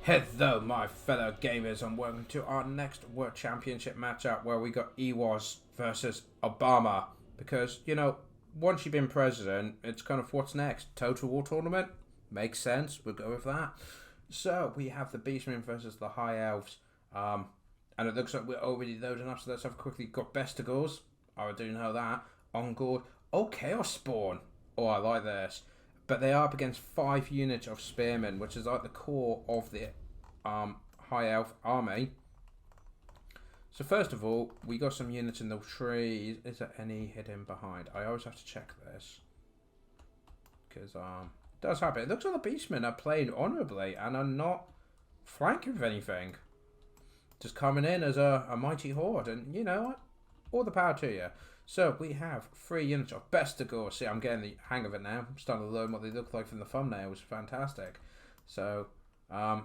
Hello, my fellow gamers, and welcome to our next World Championship matchup where we got Ewoz versus Obama. Because, you know, once you've been president, it's kind of what's next? Total War Tournament? Makes sense, we'll go with that. So, we have the Beastmen versus the High Elves. And it looks like we're already loading up, so let's have a quickly. Got Bestigors. I do know that. On guard. Oh, Chaos Spawn. Oh, I like this. But they are up against 5 units of Spearmen, which is like the core of the High Elf army. So first of all, we got some units in the trees. Is there any hidden behind? I always have to check this. Because it does happen. It looks like the Beastmen are playing honourably and are not flanking with anything. Just coming in as a mighty horde. And you know what? All the power to you. So we have 3 units of Bestigors. See, I'm getting the hang of it now. I'm starting to learn what they look like from the thumbnails. Fantastic. So,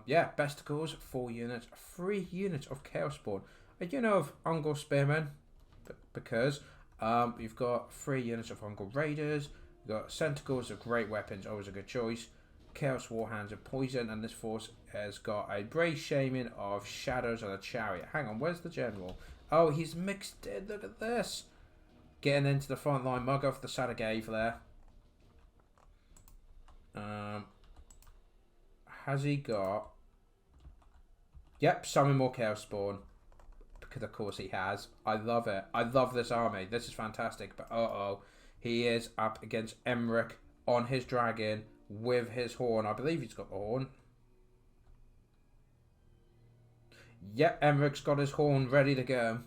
yeah, Bestigors, 4 units, 3 units of Chaos Spawn. And you know of Ungor Spearmen, because you've got 3 units of Ungor Raiders. You've got Centaurs of great weapons, always a good choice. Chaos Warhands of poison, and this force has got a Brave Shaman of Shadows and a Chariot. Hang on, where's the general? Oh, he's mixed in. Look at this. Getting into the front line, mug off the Sadagave there. Has he got... Yep, summon more Chaos Spawn. Because of course he has. I love it. I love this army. This is fantastic. But he is up against Emmerich on his dragon with his horn. I believe he's got the horn. Yep, Emmerich's got his horn ready to go.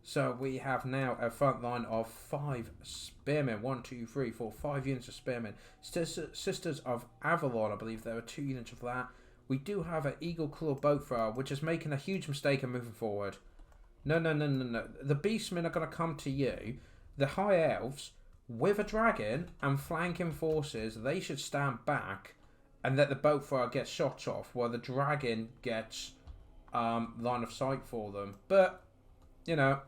So we have now a front line of 5 Spearmen. 1, 2, 3, 4, 5 units of Spearmen. Sisters of Avalon, I believe there are 2 units of that. We do have an Eagle Claw Boat Thrower, which is making a huge mistake in moving forward. No. The Beastmen are going to come to you. The High Elves, with a dragon and flanking forces, they should stand back and let the Boat Thrower get shot off while the dragon gets line of sight for them. But, you know,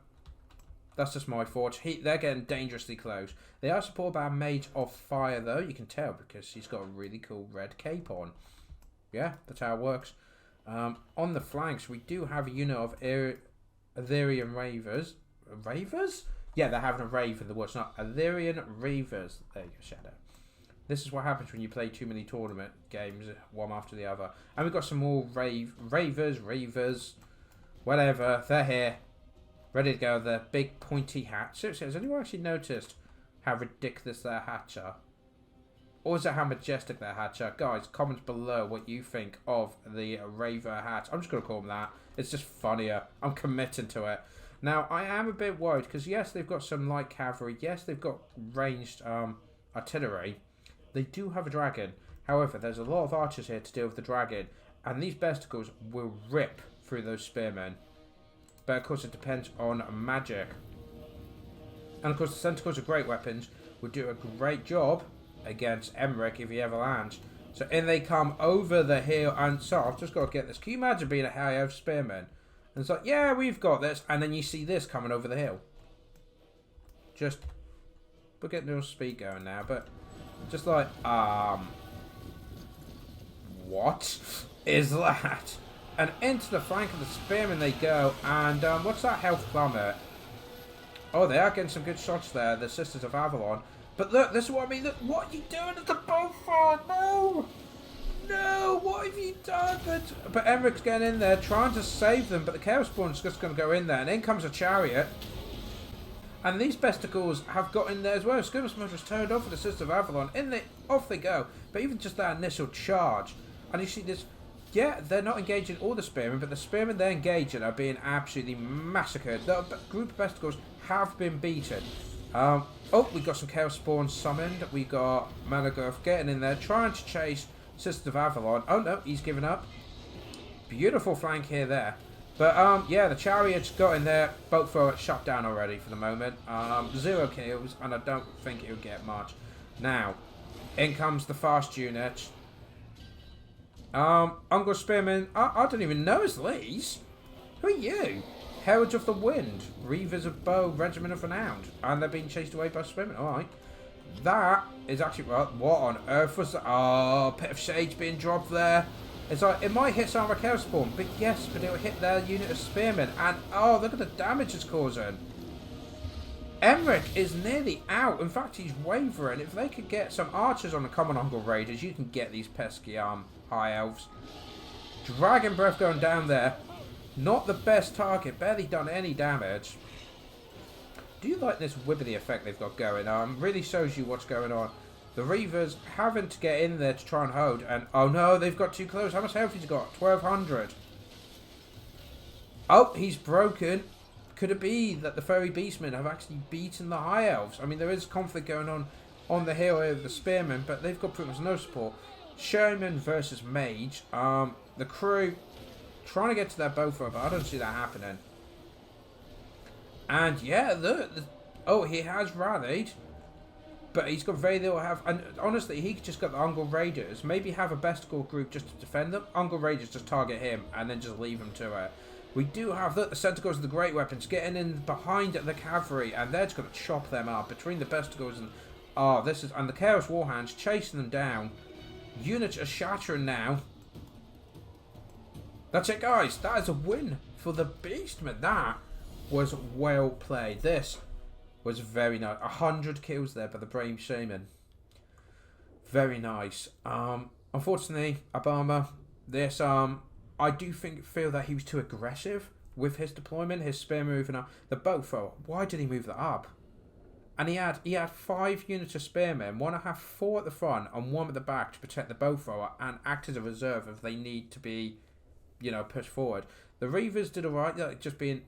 that's just my thoughts. They're getting dangerously close. They are supported by a Mage of Fire, though. You can tell because he's got a really cool red cape on. Yeah, that's how it works. On the flanks, we do have a unit of Aetherian Ravers. Ravers? Yeah, they're having a rave in the woods. Not Aetherian Ravers. There you go, Shadow. This is what happens when you play too many tournament games, one after the other. And we've got some more Ravers, whatever. They're here. Ready to go. The big pointy hat. Seriously, has anyone actually noticed how ridiculous their hats are? Or is it how majestic their hats are? Guys, comment below what you think of the Raver hats. I'm just going to call them that. It's just funnier. I'm committing to it. Now, I am a bit worried because, yes, they've got some light cavalry. Yes, they've got ranged artillery. They do have a dragon. However, there's a lot of archers here to deal with the dragon. And these Bestigors will rip through those spearmen. But of course it depends on magic. And of course the Centaurs are great weapons. Will do a great job against Emmerich if he ever lands. So in they come over the hill, and so I've just got to get this. Can you imagine being a High Elf Spearman? And it's like, yeah, we've got this. And then you see this coming over the hill. Just, we're getting a little speed going now, but just like, what is that? And into the flank of the Spearmen they go. And what's that health plummet? Oh, they are getting some good shots there, the Sisters of Avalon. But look, this is what I mean. Look, what are you doing at the boat for? No! No, what have you done? But Emmerich's getting in there, trying to save them. But the Chaos Spawn's just going to go in there. And in comes a chariot. And these Bestigors have got in there as well. Scuba Smudger's turned off for the Sisters of Avalon. Off they go. But even just that initial charge. And you see this. Yeah, they're not engaging all the Spearmen, but the Spearmen they're engaging are being absolutely massacred. The group of Bestigors have been beaten. Oh, we got some Chaos Spawns summoned. We got Malagurth getting in there, trying to chase Sisters of Avalon. Oh no, he's given up. Beautiful flank here there. But yeah, the Chariot's got in there. Boat thrower shut down already for the moment. 0 kills, and I don't think it'll get much. Now, in comes the fast unit. Ungor Spearmen, I don't even know his these. Who are you? Heralds of the Wind, Reavers of Bow, Regiment of Renown. And they're being chased away by Spearmen. Alright. That is actually, well, what on earth was that? Oh, Pit of Shades being dropped there. It's like, it might hit some of our Chaos Spawn, but yes, but it'll hit their unit of Spearmen. And, oh, look at the damage it's causing. Emmerich is nearly out. In fact, he's wavering. If they could get some archers on the Common Uncle Raiders, you can get these pesky High Elves. Dragon Breath going down there. Not the best target. Barely done any damage. Do you like this wibbly effect they've got going on? Really shows you what's going on. The Reavers having to get in there to try and hold. And, oh no, they've got too close. How much health he's got? 1200. Oh, he's broken. Could it be that the Furry Beastmen have actually beaten the High Elves? I mean, there is conflict going on the hill over the Spearmen, but they've got pretty much no support. Showman versus Mage. The crew trying to get to their bow throw, but I don't see that happening. And yeah, oh, he has rallied, but he's got very little health. And honestly, he just got the Ungle Raiders. Maybe have a Besticle group just to defend them. Ungle Raiders just target him and then just leave him to it. We do have the Centicles of the Great Weapons getting in behind the cavalry, and they're just going to chop them up between the Besticles and and the Chaos Warhounds chasing them down. Units are shattering now. That's it, guys. That is a win for the Beastmen. That was well played. This was very nice. 100 kills there by the Brave Shaman. Very nice. Unfortunately, Obama, this I do feel that he was too aggressive with his deployment, his spear moving up. The bow thrower, why did he move that up? And he had 5 units of spearmen, 4 at the front and 1 at the back to protect the bow thrower and act as a reserve if they need to be, pushed forward. The Reavers did alright, like just being.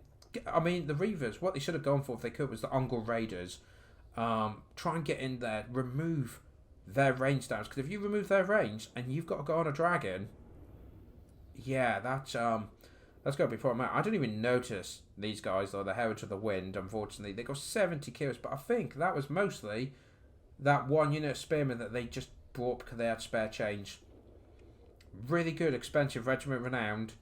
I mean, the Reavers, what they should have gone for if they could was the Ungle Raiders. Try and get in there, remove their range downs. Because if you remove their range and you've got to go on a dragon, yeah, that's got to be problematic. I didn't even notice these guys, though, the Heralds of the Wind, unfortunately. They got 70 kills, but I think that was mostly that 1 unit of spearmen that they just brought because they had spare change. Really good, expensive Regiment Renowned.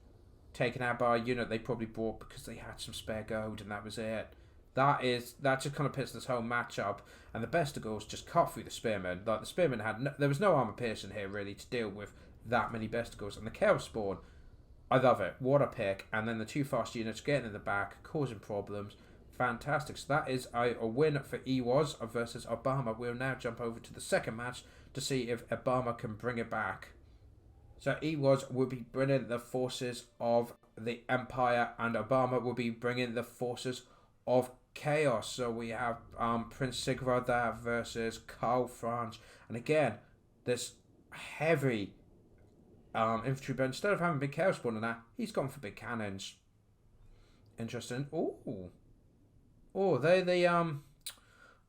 Taken out by a unit they probably bought because they had some spare gold, and that was it. That just kind of pissed this whole match up, and the Besticles just cut through the Spearmen. Like, the Spearmen there was no armor piercing here really to deal with that many Besticles, and the Chaos Spawn, I love it. What a pick. And then the 2 fast units getting in the back, causing problems. Fantastic. So that is a win for Ewoz versus Obama. We'll now jump over to the second match to see if Obama can bring it back. So Ewoz will be bringing the forces of the Empire, and Obama will be bringing the forces of Chaos. So we have Prince Sigurd there versus Karl Franz. And again, this heavy infantry, but instead of having big Chaos Spawn and that, he's gone for big cannons. Interesting. Oh, they're the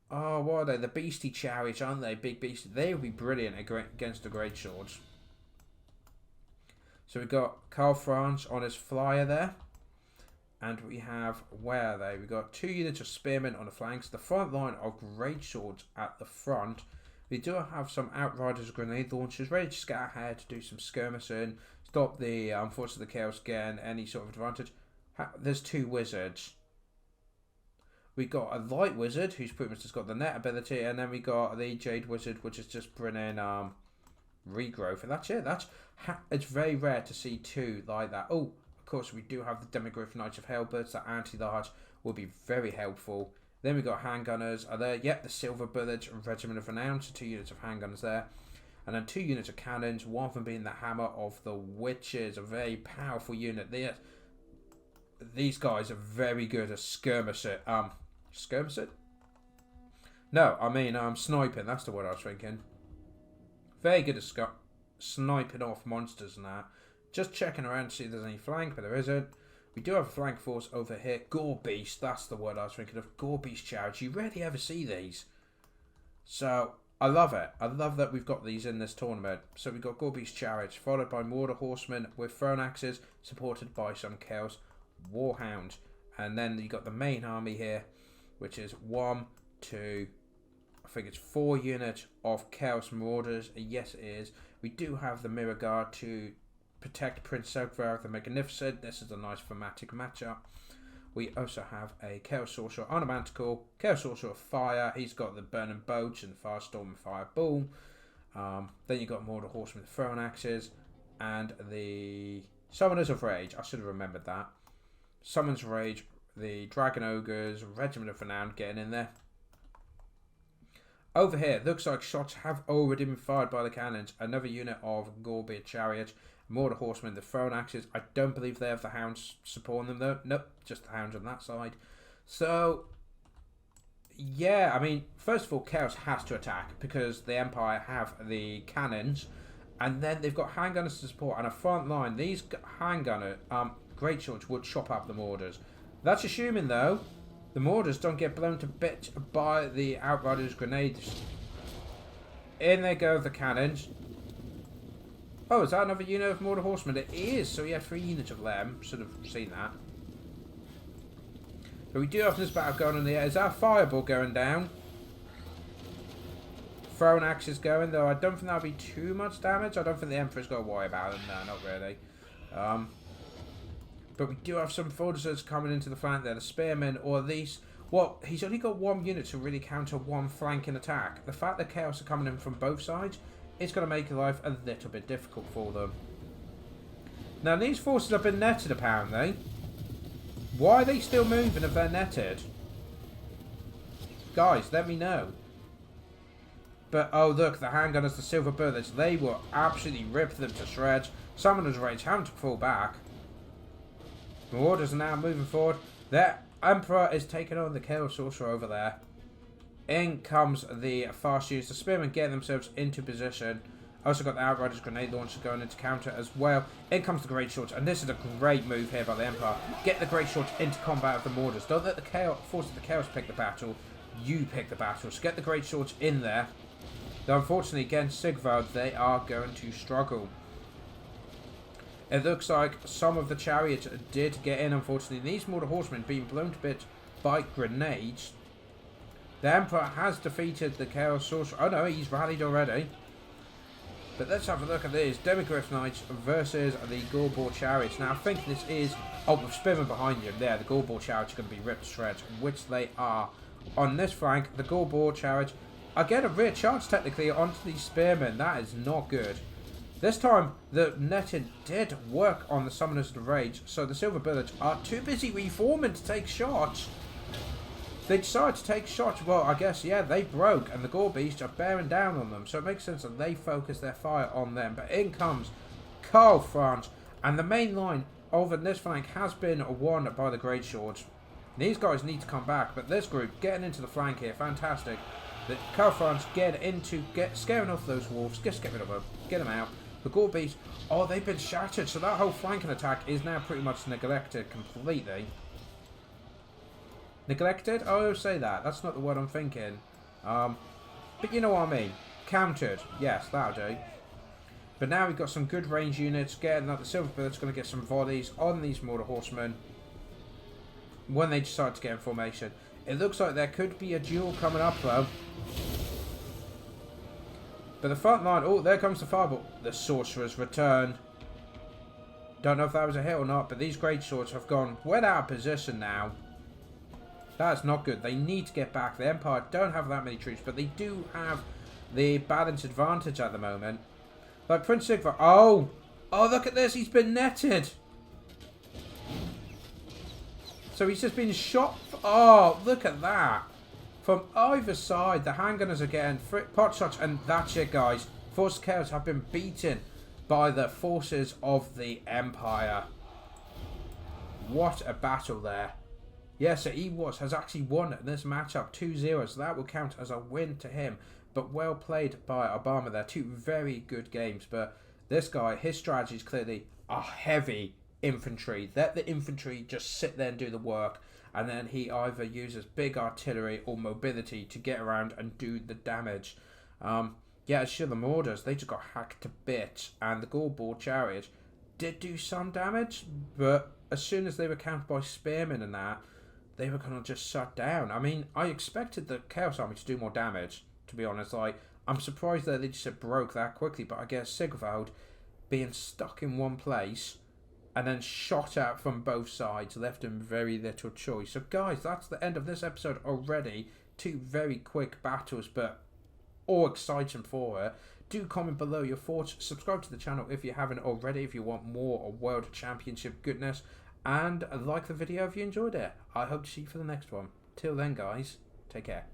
what are they? The Beastie Chariots, aren't they? Big Beastie. They would be brilliant against the Great Swords. So we've got Karl Franz on his flyer there. And we have, where are they? We've got 2 units of spearmen on the flanks. The front line of great swords at the front. We do have some Outriders grenade launchers ready to scatter ahead to do some skirmishing. Stop the Force of the Chaos getting any sort of advantage. There's 2 wizards. We got a light wizard who's pretty much just got the net ability. And then we got the Jade wizard, which is just bringing regrowth. And that's it. It's very rare to see 2 like that. Oh, of course, we do have the Demigryph Knights of Hellbirds. That anti-large will be very helpful. Then we got handgunners are there. Yep, the Silver Bullets Regiment of Renown. So 2 units of handgunners there. And then 2 units of cannons. One of them being the Hammer of the Witches. A very powerful unit. These guys are very good at skirmishing. Skirmishing? No, I mean sniping. That's the word I was thinking. Very good at sniping off monsters and that. Just checking around to see if there's any flank, but there isn't. We do have a flank force over here. Gore Beast, that's the word I was thinking of. Gore Beast Chariots. You rarely ever see these. So, I love it. I love that we've got these in this tournament. So we've got Gore Beast Chariots, followed by Mortar Horsemen with thrown axes, supported by some Chaos Warhound. And then you got the main army here, which is 1, 2, I think it's 4 units of Chaos Marauders. Yes, it is. We do have the Mirror Guard to protect Prince Sigurd the Magnificent. This is a nice thematic matchup. We also have a Chaos Sorcerer on a Manticle. Chaos Sorcerer of Fire. He's got the Burning Boats and Firestorm and Fireball. Then you've got Mortar Horsemen with throwing axes. and the Summoners of Rage. I should have remembered that. Summoners of Rage, the Dragon Ogres, Regiment of Renown getting in there. Over here, looks like shots have already been fired by the cannons. Another unit of Gorbeard Chariots, Mortar Horsemen, the Thrown Axes. I don't believe they have the Hounds supporting them though. Nope, just the Hounds on that side. So, yeah, I mean, first of all, Chaos has to attack because the Empire have the cannons. And then they've got handgunners to support and a front line. These handgunner, Great Swords would chop up the Mortars. That's assuming, though, the Mortars don't get blown to bits by the Outriders' grenades. In they go, the cannons. Oh, is that another unit of Mortar Horsemen? It is, so he had 3 units of them. Should have seen that. But we do have this battle going on the air. Is that a fireball going down? Thrown axes going, though I don't think that'll be too much damage. I don't think the Emperor's got to worry about them. No, not really. But we do have some fortresses coming into the flank there. The Spearmen, or at least... Well, he's only got 1 unit to really counter 1 flanking attack. The fact that Chaos are coming in from both sides is going to make life a little bit difficult for them. Now, these forces have been netted, apparently. Why are they still moving if they're netted? Guys, let me know. But, oh look, the handgunners, the silver bullets, they will absolutely rip them to shreds. Summoners Rage having to fall back. The Marauders are now moving forward. Their Emperor is taking on the Chaos Sorcerer over there. In comes the fast use. The Spearmen get themselves into position. Also got the Outriders grenade launcher going into counter as well. In comes the Great Swords, and this is a great move here by the Empire. Get the Great Swords into combat with the Marauders. Don't let the Chaos, forces of the Chaos pick the battle. You pick the battle. So get the Great Swords in there. Though unfortunately against Sigvald, they are going to struggle. It looks like some of the chariots did get in, unfortunately. These Mortar Horsemen being blown to bits by grenades. The Emperor has defeated the Chaos Sorcerer. Oh no, he's rallied already. But let's have a look at this. Demigryph Knights versus the Gorbor Chariots. Now I think this is... Oh, with Spearmen behind you. There, the Gorbor Chariots are going to be ripped to shreds, which they are. On this flank, the Gorbor Chariots are getting a rear charge technically onto these Spearmen. That is not good. This time, the netting did work on the Summoners of the Rage, so the Silver Bullets are too busy reforming to take shots. They decide to take shots. Well, I guess, yeah, they broke, and the Gore Beasts are bearing down on them, so it makes sense that they focus their fire on them. But in comes Karl Franz, and the main line over this flank has been won by the Great Swords. These guys need to come back, but this group getting into the flank here, fantastic. The Karl Franz scaring off those wolves, just get rid of them, get them out. The Gore Beasts, oh, they've been shattered, so that whole flanking attack is now pretty much neglected completely. Neglected? Oh, I always say that. That's not the word I'm thinking. But you know what I mean. Countered. Yes, that'll do. But now we've got some good range units. Getting that the Silver Bullet's going to get some volleys on these Mortar Horsemen when they decide to get in formation. It looks like there could be a duel coming up, though. But the front line... Oh, there comes the fireball. The Sorcerer's returned. Don't know if that was a hit or not, but these Great Swords have gone well out of position now. That's not good. They need to get back. The Empire don't have that many troops, but they do have the balance advantage at the moment. Like Prince Sigvard. Oh! Oh, look at this. He's been netted. So he's just been shot. Oh, look at that. From either side, the handgunners are getting pot shots, and that's it, guys. Forces of Chaos have been beaten by the forces of the Empire. What a battle there. Yes, so Ewoz has actually won this matchup 2-0, so that will count as a win to him. But well played by Obama there. 2 very good games, but this guy, his strategy is clearly a heavy infantry. Let the infantry just sit there and do the work. And then he either uses big artillery or mobility to get around and do the damage. Yeah, as sure the Marauders, they just got hacked to bits. And the Gorbor Chariots did do some damage. But as soon as they were countered by Spearmen and that, they were kind of just shut down. I mean, I expected the Chaos Army to do more damage, to be honest. Like, I'm surprised that they just broke that quickly. But I guess Sigvald being stuck in one place and then shot at from both sides left him very little choice. So guys, that's the end of this episode already. 2 very quick battles, but all exciting for it. Do comment below your thoughts. Subscribe to the channel if you haven't already, if you want more World Championship goodness. And like the video if you enjoyed it. I hope to see you for the next one. Till then, guys, take care.